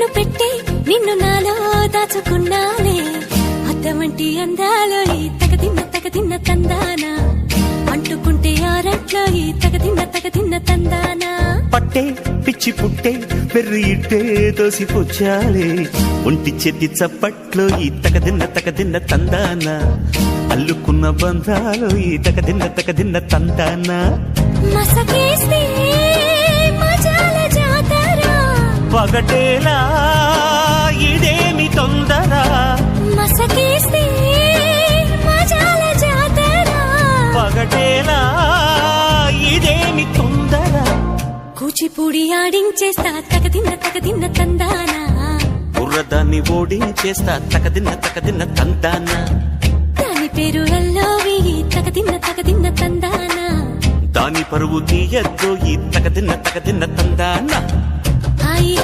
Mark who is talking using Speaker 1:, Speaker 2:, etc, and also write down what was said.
Speaker 1: కన్ను పెట్టి నిన్ను నాలో దాచుకున్నాలే అద్దమంటి అందాలో ఈ తగదిన్న తందానా అంటుకుంటే ఆరట్లో ఈ తగదిన్న తందానా
Speaker 2: పట్టే పిచ్చి పుట్టే పెర్రి ఇట్టే దోసిపుచ్చాలే ఒంటి చేతి చప్పట్లో ఈ తగదిన్న తందానా అల్లుకున్న బంధాలు ఈ తగదిన్న తందానా
Speaker 1: మసకేస్తే మజాల జాతర
Speaker 2: పగటేలా ఇదేమి తొందర
Speaker 1: మసకేస్తే మజాల జాతర
Speaker 2: పగటేలా ఇదేమి తొందర
Speaker 1: కూచిపూడి ఆడించేస్తా తగదిన్న తందానా
Speaker 2: బుర్రదాన్ని ఓడించేస్తా తగదిన్న తందానా
Speaker 1: దాని పేరు ఎల్లోవి తగదిన్న తందానా
Speaker 2: దాని పరువు తీయద్దు ఈ తగదిన్న తందానా